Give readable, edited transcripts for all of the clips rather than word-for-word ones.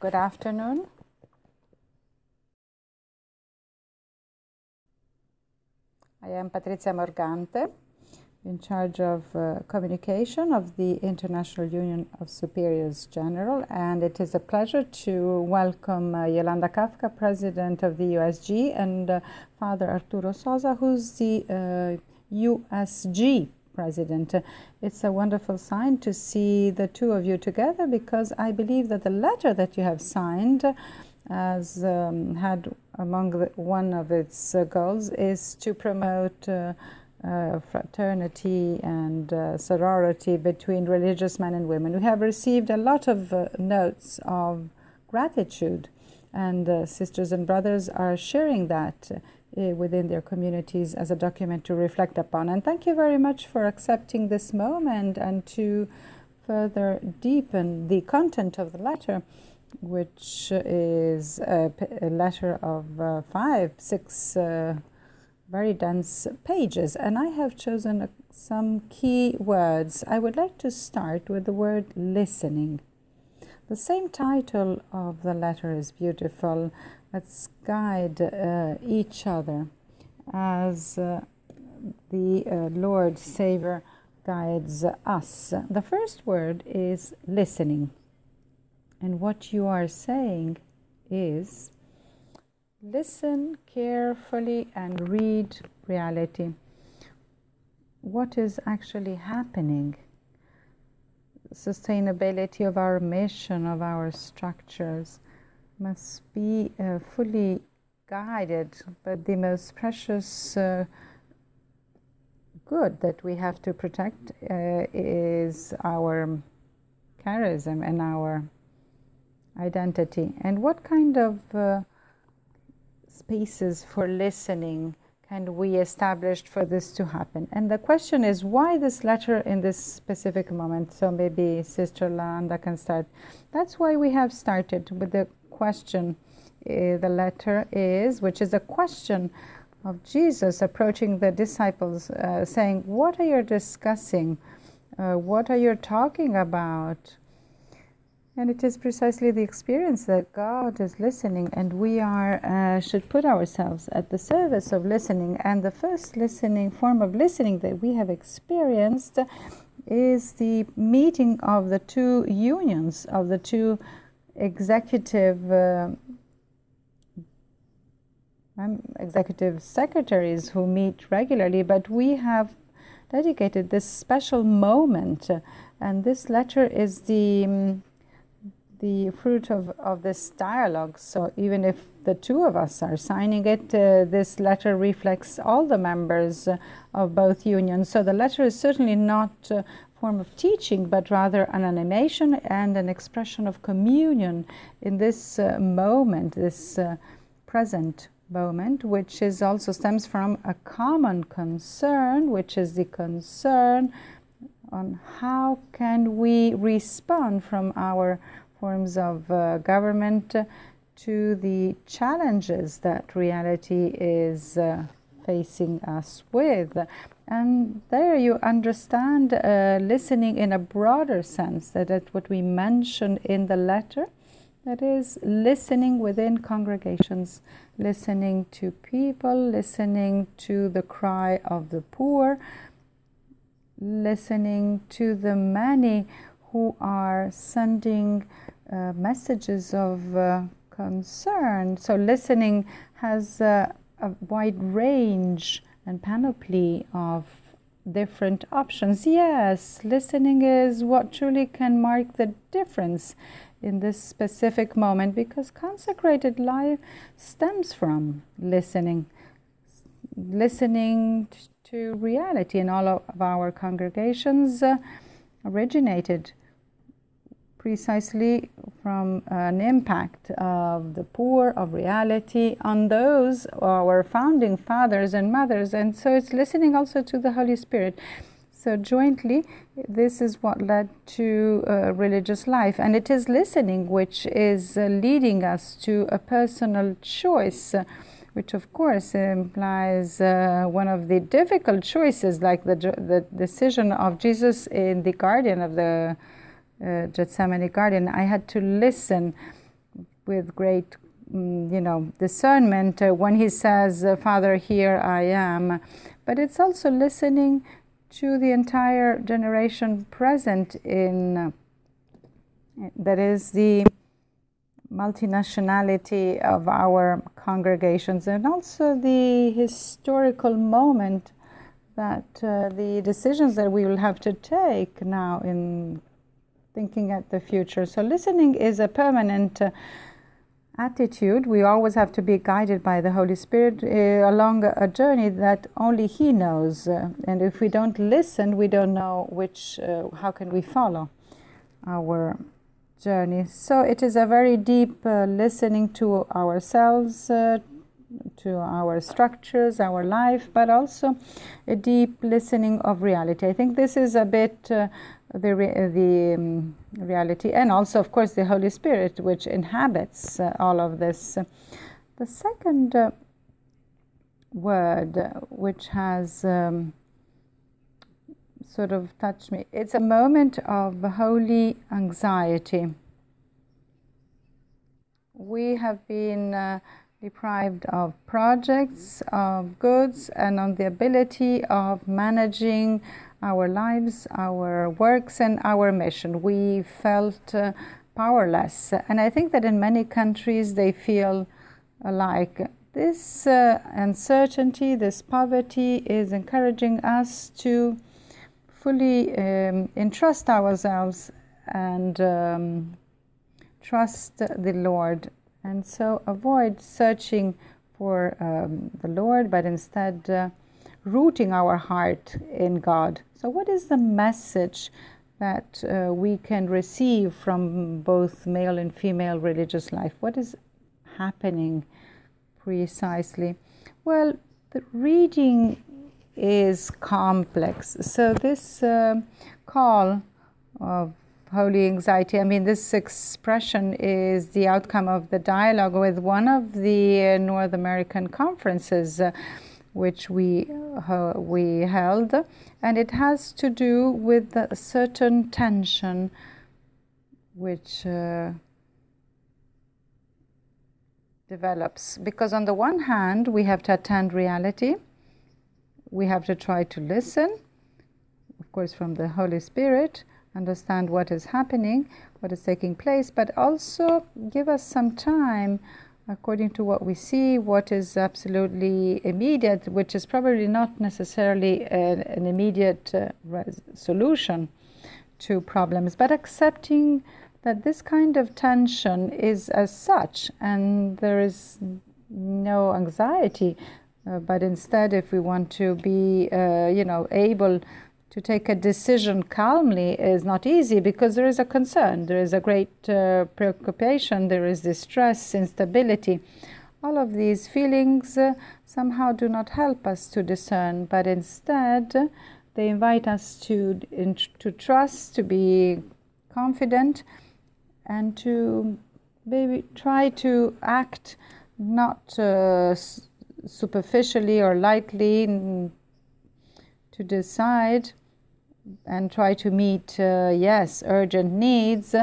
Good afternoon. I am Patrizia Morgante, in charge of communication of the International Union of Superiors General, and it is a pleasure to welcome Yolanda Kafka, President of the USG, and Father Arturo Sosa, who's the USG President. It's a wonderful sign to see the two of you together, because I believe that the letter that you have signed has had among one of its goals is to promote fraternity and sorority between religious men and women. We have received a lot of notes of gratitude, and sisters and brothers are sharing that within their communities as a document to reflect upon. And thank you very much for accepting this moment and to further deepen the content of the letter, which is a letter of 5-6 very dense pages. And I have chosen some key words. I would like to start with the word listening. The same title of the letter is beautiful. Let's guide each other as the Lord Savior guides us. The first word is listening. And what you are saying is, listen carefully and read reality. What is actually happening? Sustainability of our mission, of our structures, must be fully guided. But the most precious good that we have to protect is our charism and our identity. And what kind of spaces for listening can we establish for this to happen? And the question is, why this letter in this specific moment? So maybe Sister Landa can start. That's why we have started with the question. The letter is, which is a question of Jesus approaching the disciples, saying, what are you discussing? What are you talking about? And it is precisely the experience that God is listening, and we should put ourselves at the service of listening. And the first form of listening that we have experienced is the meeting of the two unions, of the two executive secretaries who meet regularly. But we have dedicated this special moment, and this letter is the fruit of this dialogue. So even if the two of us are signing it, this letter reflects all the members of both unions. So the letter is certainly not a form of teaching, but rather an animation and an expression of communion in this moment, this present moment, which is also stems from a common concern, which is the concern on how can we respond from our forms of government to the challenges that reality is facing us with. And there you understand listening in a broader sense, that's what we mentioned in the letter, that is listening within congregations, listening to people, listening to the cry of the poor, listening to the many who are sending messages of concern. So listening has a wide range and panoply of different options. Yes, listening is what truly can mark the difference in this specific moment, because consecrated life stems from listening to reality. And all of our congregations originated precisely from an impact of the poor, of reality on those, our founding fathers and mothers. And so it's listening also to the Holy Spirit. So jointly, this is what led to religious life. And it is listening which is leading us to a personal choice, which of course implies one of the difficult choices, like the decision of Jesus in the Garden of the Gethsemane garden, I had to listen with great discernment when he says, Father, here I am. But it's also listening to the entire generation present in, that is the multinationality of our congregations, and also the historical moment that the decisions that we will have to take now in thinking at the future. So listening is a permanent attitude. We always have to be guided by the Holy Spirit along a journey that only He knows. And if we don't listen, we don't know how can we follow our journey. So it is a very deep listening to ourselves, to our structures, our life, but also a deep listening of reality. I think this is a bit the reality, and also, of course, the Holy Spirit, which inhabits all of this. The second word, which has sort of touched me, it's a moment of holy anxiety. We have been deprived of projects, of goods, and on the ability of managing our lives, our works, and our mission. We felt powerless. And I think that in many countries they feel like this uncertainty, this poverty is encouraging us to fully entrust ourselves and trust the Lord. And so avoid searching for the Lord, but instead rooting our heart in God. So what is the message that we can receive from both male and female religious life? What is happening precisely? Well, the reading is complex. So this call of holy anxiety, I mean, this expression is the outcome of the dialogue with one of the North American conferences which we held, and it has to do with a certain tension which develops. Because on the one hand, we have to attend reality, we have to try to listen, of course, from the Holy Spirit, understand what is happening, what is taking place, but also give us some time according to what we see, what is absolutely immediate, which is probably not necessarily an immediate solution to problems, but accepting that this kind of tension is as such, and there is no anxiety, but instead, if we want to be, able to take a decision calmly, is not easy, because there is a concern, there is a great preoccupation, there is distress, instability. All of these feelings somehow do not help us to discern, but instead they invite us to trust, to be confident, and to maybe try to act not superficially or lightly, to decide and try to meet, yes, urgent needs,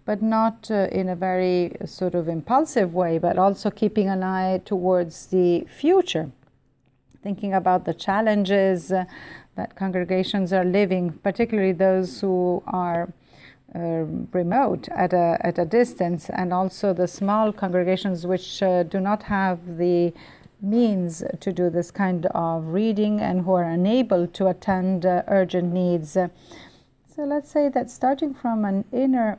but not in a very sort of impulsive way, but also keeping an eye towards the future, thinking about the challenges that congregations are living, particularly those who are remote at a distance, and also the small congregations which do not have the means to do this kind of reading and who are unable to attend urgent needs. So let's say that starting from an inner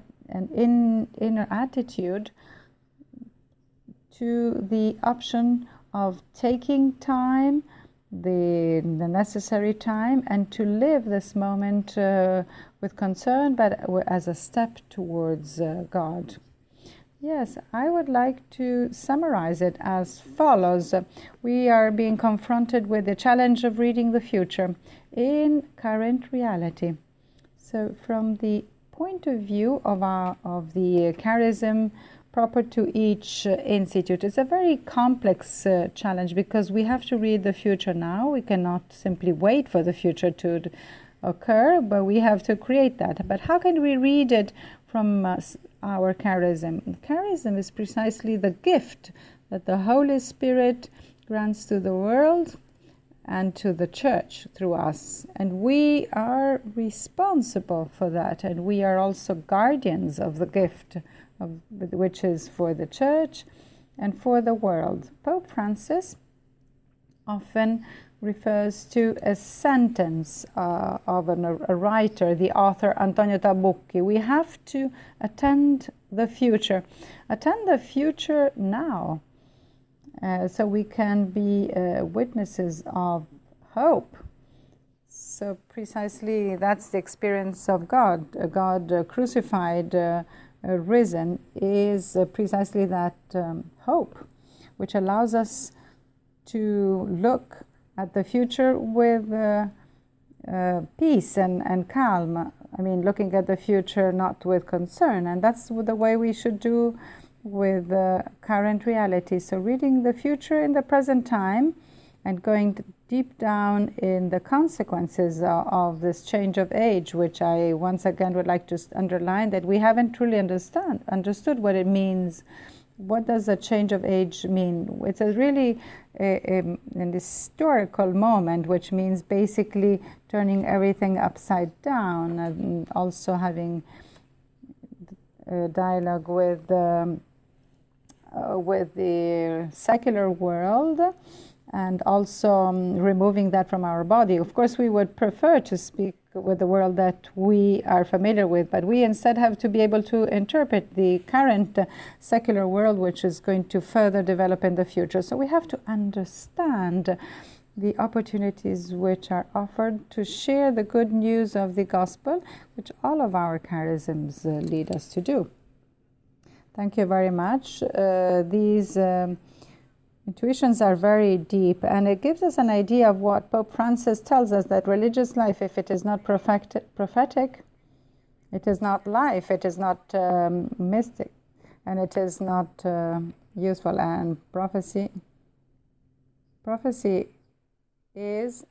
attitude to the option of taking time, the necessary time, and to live this moment with concern, but as a step towards God. Yes, I would like to summarize it as follows. We are being confronted with the challenge of reading the future in current reality. So from the point of view of the charism proper to each institute, it's a very complex challenge, because we have to read the future now. We cannot simply wait for the future to occur, but we have to create that. But how can we read it from our charism? Charism is precisely the gift that the Holy Spirit grants to the world and to the church through us. And we are responsible for that, and we are also guardians of the gift, which is for the church and for the world. Pope Francis often refers to a sentence of a writer, the author Antonio Tabucchi. We have to attend the future. Attend the future now, so we can be witnesses of hope. So precisely that's the experience of God. God crucified, risen, is precisely that hope, which allows us to look at the future with peace and calm. I mean, looking at the future not with concern. And that's the way we should do with current reality. So reading the future in the present time and going deep down in the consequences of this change of age, which I once again would like to underline, that we haven't truly understood what it means. What does a change of age mean? It's a really an historical moment, which means basically turning everything upside down, and also having a dialogue with the secular world, and also removing that from our body. Of course, we would prefer to speak with the world that we are familiar with, but we instead have to be able to interpret the current secular world, which is going to further develop in the future. So we have to understand the opportunities which are offered to share the good news of the gospel, which all of our charisms lead us to do. Thank you very much. These intuitions are very deep, and it gives us an idea of what Pope Francis tells us, that religious life, if it is not prophetic, it is not life, it is not mystic, and it is not useful. And prophecy is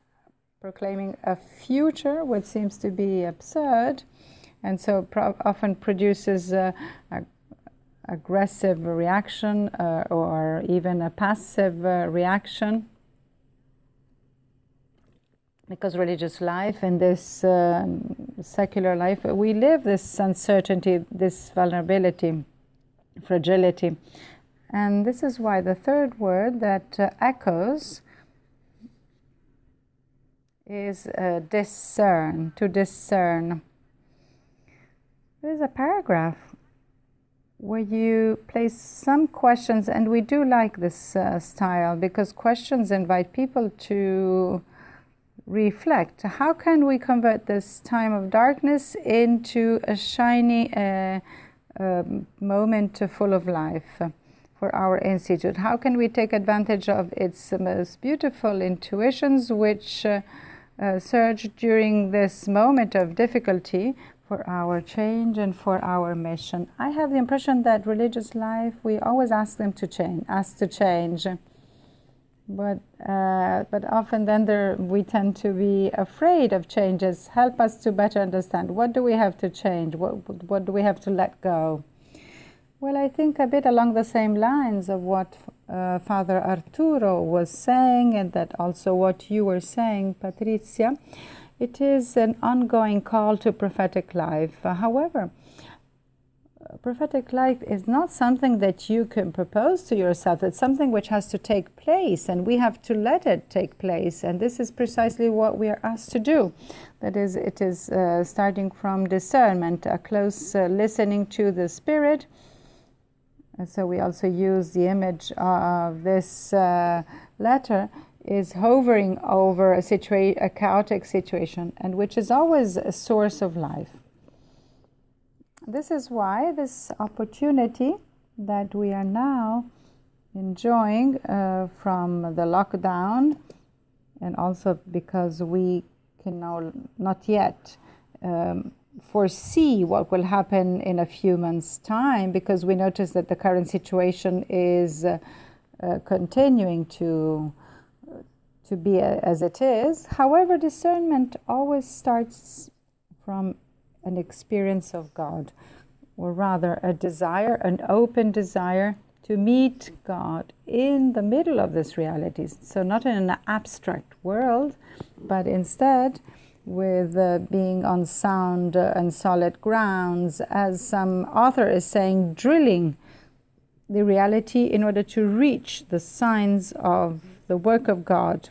proclaiming a future which seems to be absurd, and so often produces aggressive reaction or even a passive reaction, because religious life and this secular life, we live this uncertainty, this vulnerability, fragility. And this is why the third word that echoes is discern, to discern. There is a paragraph where you place some questions, and we do like this style, because questions invite people to reflect. How can we convert this time of darkness into a shiny moment full of life for our institute? How can we take advantage of its most beautiful intuitions which surge during this moment of difficulty for our change and for our mission? I have the impression that religious life, we always ask them to change, but often then we tend to be afraid of changes. Help us to better understand, what do we have to change? What do we have to let go? Well, I think a bit along the same lines of what Father Arturo was saying, and that also what you were saying, Patrizia. It is an ongoing call to prophetic life. However, prophetic life is not something that you can propose to yourself. It's something which has to take place, and we have to let it take place. And this is precisely what we are asked to do. That is, it is starting from discernment, a close listening to the Spirit. And so we also use the image of this letter is hovering over a chaotic situation, and which is always a source of life. This is why this opportunity that we are now enjoying from the lockdown, and also because we can now not yet foresee what will happen in a few months' time, because we notice that the current situation is continuing to to be as it is. However, discernment always starts from an experience of God, or rather a desire, an open desire to meet God in the middle of this reality. So not in an abstract world, but instead with being on sound and solid grounds, as some author is saying, drilling the reality in order to reach the signs of the work of God.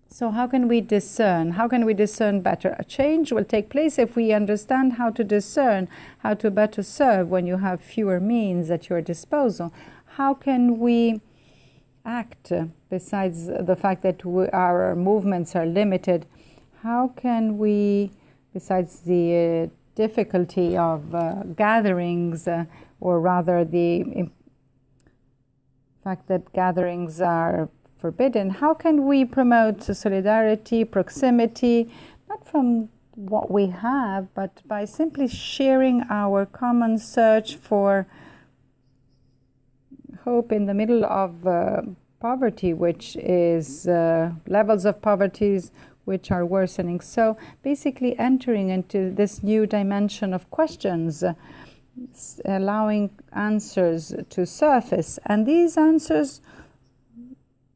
So how can we discern? How can we discern better? A change will take place if we understand how to discern, how to better serve when you have fewer means at your disposal. How can we act besides the fact that our movements are limited? How can we, besides the difficulty of gatherings, or rather the fact that gatherings are forbidden, how can we promote solidarity, proximity, not from what we have, but by simply sharing our common search for hope in the middle of poverty, which is levels of poverty which are worsening. So basically entering into this new dimension of questions, allowing answers to surface. And these answers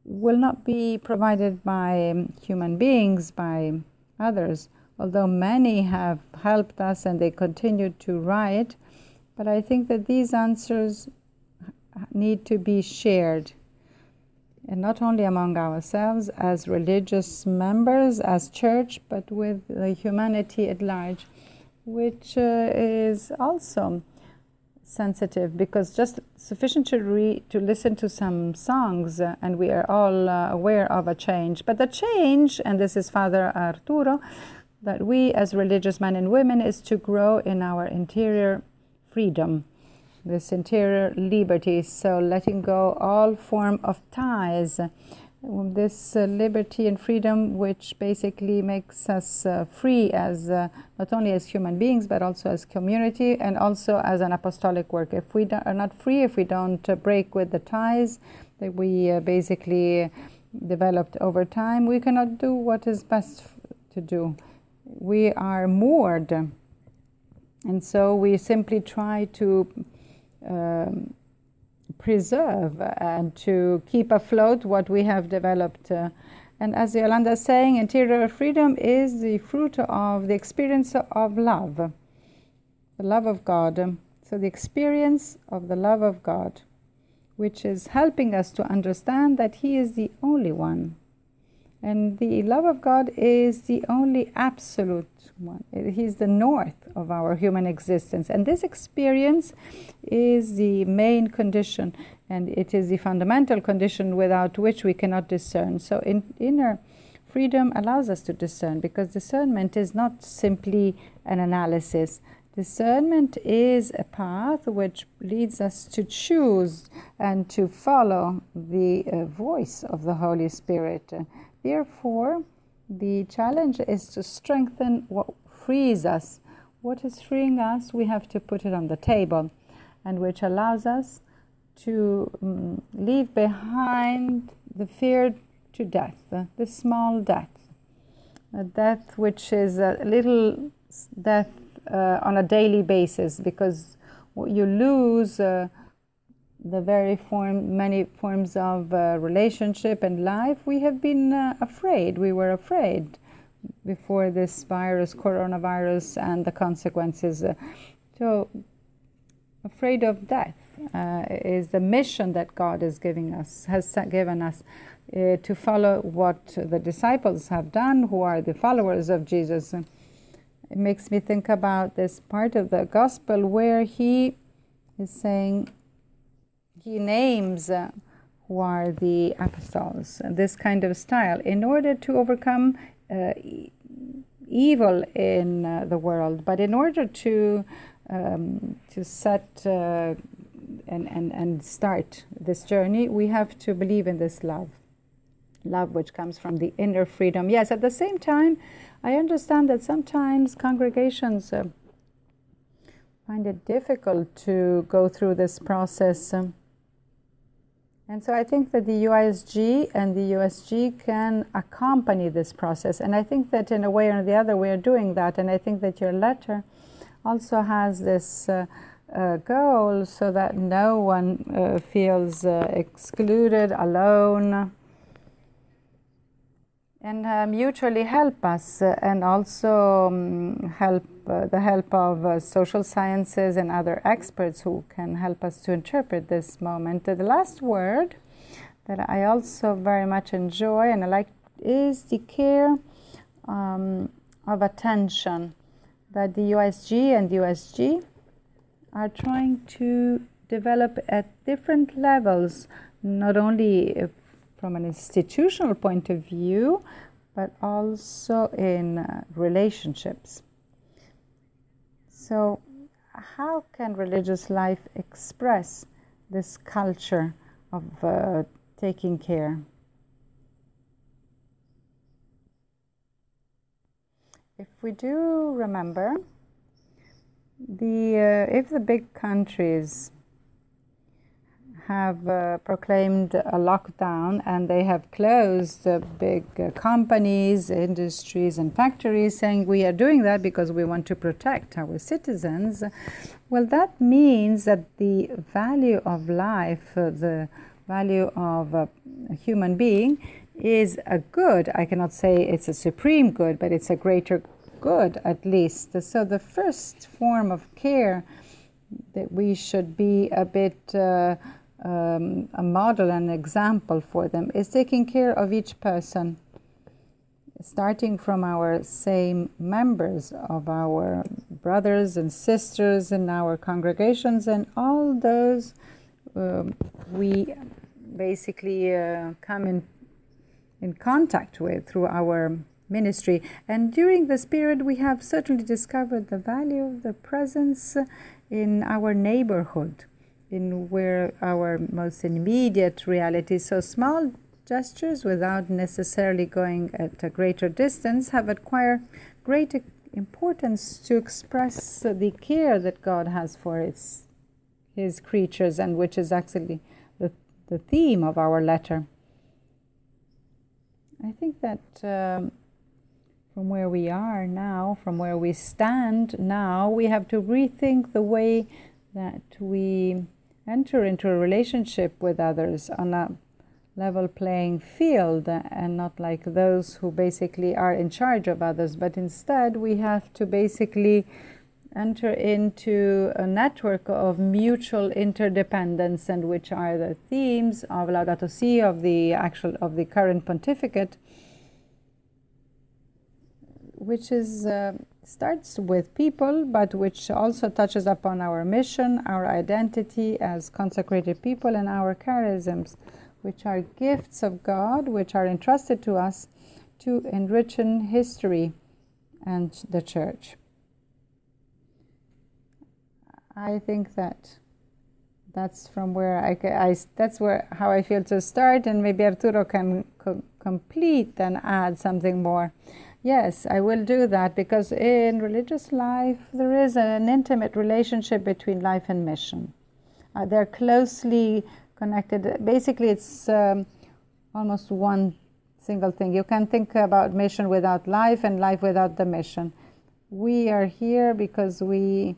will not be provided by human beings, by others, although many have helped us and they continue to write. But I think that these answers need to be shared, and not only among ourselves as religious members, as church, but with the humanity at large, which is also sensitive, because just sufficient to listen to some songs and we are all aware of a change. But the change, and this is Father Arturo, that we as religious men and women is to grow in our interior freedom, this interior liberty. So letting go all form of ties, this liberty and freedom, which basically makes us free as not only as human beings, but also as community and also as an apostolic work. If we are not free, if we don't break with the ties that we basically developed over time, we cannot do what is best to do. We are moored, and so we simply try to preserve and to keep afloat what we have developed. And as Yolanda is saying, interior freedom is the fruit of the experience of love, the love of God. So the experience of the love of God, which is helping us to understand that He is the only one. And the love of God is the only absolute one. He's the north of our human existence. And this experience is the main condition, and it is the fundamental condition without which we cannot discern. So inner freedom allows us to discern, because discernment is not simply an analysis. Discernment is a path which leads us to choose and to follow the voice of the Holy Spirit. Therefore, the challenge is to strengthen what frees us. What is freeing us, we have to put it on the table, and which allows us to leave behind the fear to death, the small death, a death which is a little death on a daily basis, because you lose the very many forms of relationship and life. We have been afraid. We were afraid before this virus, coronavirus, and the consequences. So afraid of death is the mission that God is giving us, has given us, to follow what the disciples have done, who are the followers of Jesus. It makes me think about this part of the gospel where he is saying, he names who are the apostles, this kind of style, in order to overcome evil in the world. But in order to set and start this journey, we have to believe in this love which comes from the inner freedom. Yes, at the same time, I understand that sometimes congregations find it difficult to go through this process. And so I think that the UISG and the USG can accompany this process. And I think that in a way or the other we are doing that. And I think that your letter also has this goal so that no one feels excluded, alone, and mutually help us and also help the help of social sciences and other experts who can help us to interpret this moment. The last word that I also very much enjoy and I like is the care of attention that the UISG and USG are trying to develop at different levels, not only from an institutional point of view, but also in relationships. So how can religious life express this culture of taking care? If we do remember, if the big countries have proclaimed a lockdown and they have closed big companies, industries and factories, saying we are doing that because we want to protect our citizens, well, that means that the value of life, the value of a human being is a good. I cannot say it's a supreme good, but it's a greater good at least. So the first form of care that we should be a bit a model and example for them is taking care of each person, starting from our same members, of our brothers and sisters in our congregations, and all those we basically come in contact with through our ministry. And during this period we have certainly discovered the value of the presence in our neighborhood, in where our most immediate reality. So small gestures, without necessarily going at a greater distance, have acquired great importance to express the care that God has for his creatures, and which is actually the theme of our letter. I think that from where we are now, from where we stand now, we have to rethink the way that we enter into a relationship with others on a level playing field, and not like those who basically are in charge of others, but instead we have to basically enter into a network of mutual interdependence, and which are the themes of Laudato Si, of the current pontificate, which is starts with people, but which also touches upon our mission, our identity as consecrated people, and our charisms, which are gifts of God, which are entrusted to us to enrich history and the church. I think that's from where how I feel to start, and maybe Arturo can complete and add something more. Yes, I will do that, because in religious life there is an intimate relationship between life and mission. They're closely connected. Basically, it's almost one single thing. You can think about mission without life and life without the mission. We are here because we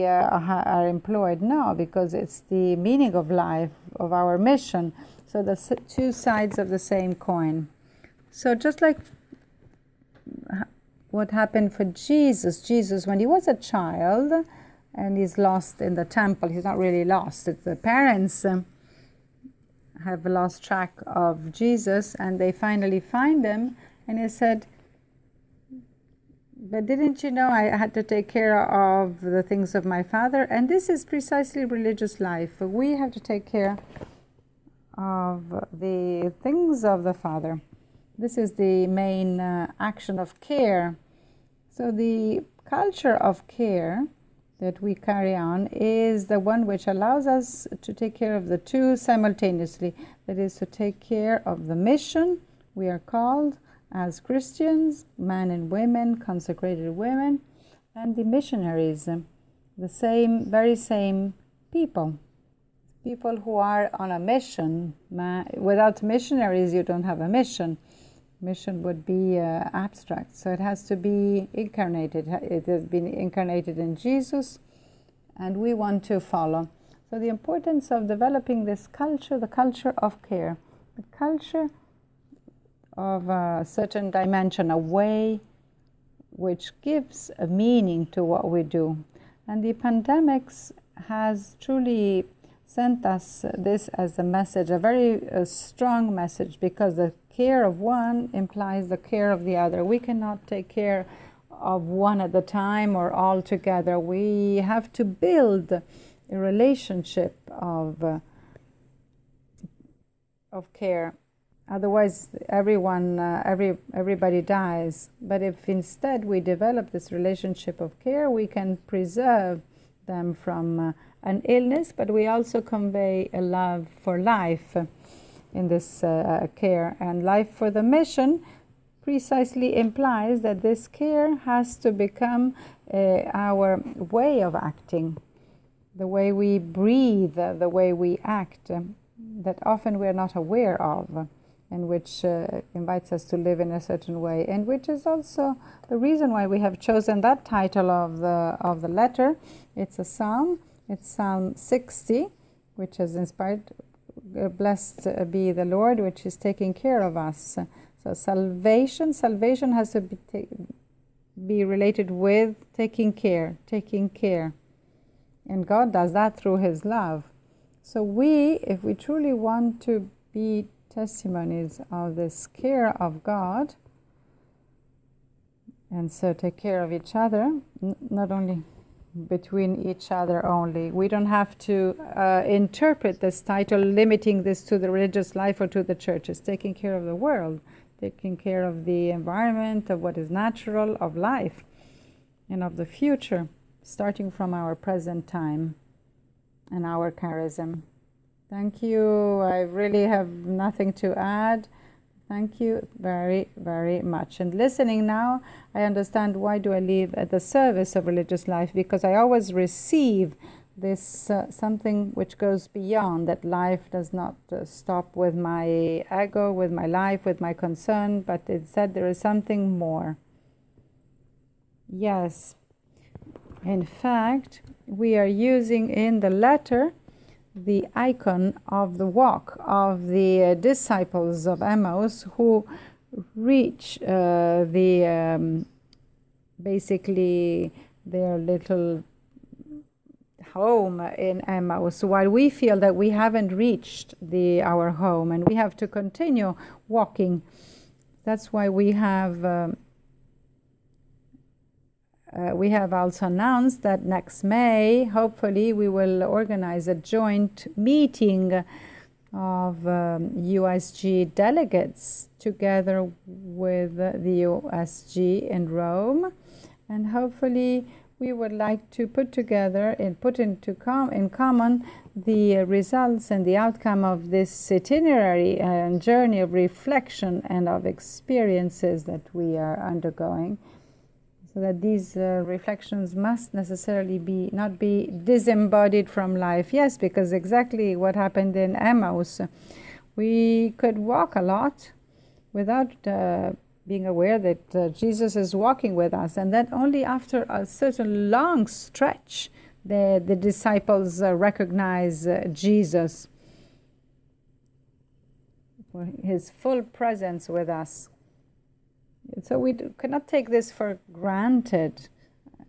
are employed now, because it's the meaning of life, of our mission. So the two sides of the same coin. So just like what happened for Jesus, when he was a child and he's lost in the temple, he's not really lost. It's the parents have lost track of Jesus, and they finally find him, and he said, but didn't you know I had to take care of the things of my Father? And this is precisely religious life. We have to take care of the things of the Father. This is the main action of care. So the culture of care that we carry on is the one which allows us to take care of the two simultaneously. That is, to take care of the mission we are called as Christians, men and women, consecrated women, and the missionaries, the very same people, people who are on a mission. Without missionaries, you don't have a mission. Mission would be abstract, so it has to be incarnated. It has been incarnated in Jesus, and we want to follow. So the importance of developing this culture, the culture of care, the culture of a certain dimension, a way which gives a meaning to what we do. And the pandemics has truly sent us this as a message, a very strong message, because the care of one implies the care of the other. We cannot take care of one at a time or all together. We have to build a relationship of care. Otherwise, everybody dies. But if instead we develop this relationship of care, we can preserve them from an illness, but we also convey a love for life in this care. And life for the mission precisely implies that this care has to become our way of acting, the way we breathe, the way we act, that often we are not aware of, and which invites us to live in a certain way, and which is also the reason why we have chosen that title of the letter. It's a psalm. It's Psalm 60, which is inspired, blessed be the Lord, which is taking care of us. So salvation has to be related with taking care. And God does that through His love. So if we truly want to be testimonies of this care of God, and so take care of each other, not only between each other only. We don't have to interpret this title limiting this to the religious life or to the churches. Taking care of the world, taking care of the environment, of what is natural, of life, and of the future, starting from our present time and our charism. Thank you. I really have nothing to add. Thank you very, very much. And listening now, I understand why do I live at the service of religious life, because I always receive this something which goes beyond, that life does not stop with my ego, with my life, with my concern, but instead there is something more. Yes. In fact, we are using in the letter the icon of the walk of the disciples of Emmaus, who reach basically their little home in Emmaus, while we feel that we haven't reached our home and we have to continue walking. That's why we have also announced that next May, hopefully, we will organize a joint meeting of UISG delegates together with the USG in Rome. And hopefully, we would like to put together and put in common the results and the outcome of this itinerary and journey of reflection and of experiences that we are undergoing. So that these reflections must necessarily not be disembodied from life. Yes, because exactly what happened in Emmaus, we could walk a lot without being aware that Jesus is walking with us, and that only after a certain long stretch the disciples recognize Jesus for His full presence with us. So we cannot take this for granted,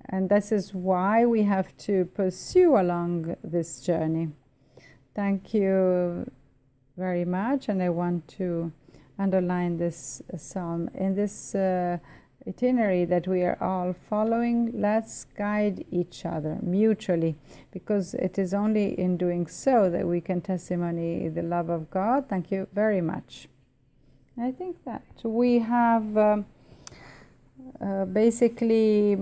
and this is why we have to pursue along this journey. Thank you very much, and I want to underline this psalm. In this itinerary that we are all following, let's guide each other mutually, because it is only in doing so that we can testimony the love of God. Thank you very much. I think that we have basically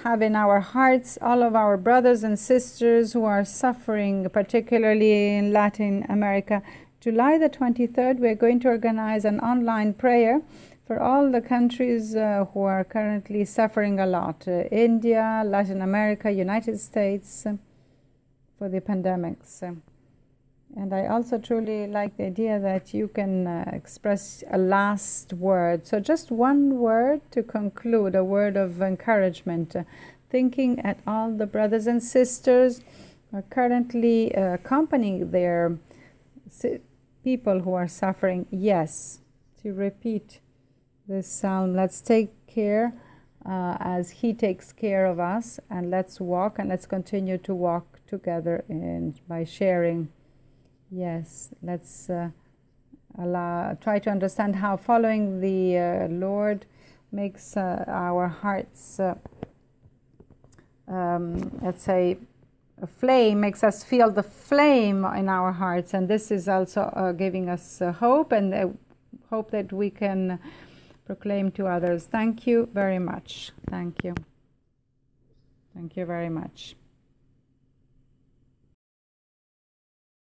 have in our hearts all of our brothers and sisters who are suffering, particularly in Latin America. July the 23rd, we are going to organize an online prayer for all the countries who are currently suffering a lot. India, Latin America, United States, for the pandemics. And I also truly like the idea that you can express a last word. So just one word to conclude, a word of encouragement, thinking at all the brothers and sisters who are currently accompanying their people who are suffering. Yes, to repeat this psalm. Let's take care as He takes care of us, and let's walk, and let's continue to walk together by sharing. Yes, let's try to understand how following the Lord makes our hearts, let's say, a flame, makes us feel the flame in our hearts. And this is also giving us hope, and hope that we can proclaim to others. Thank you very much. Thank you. Thank you very much.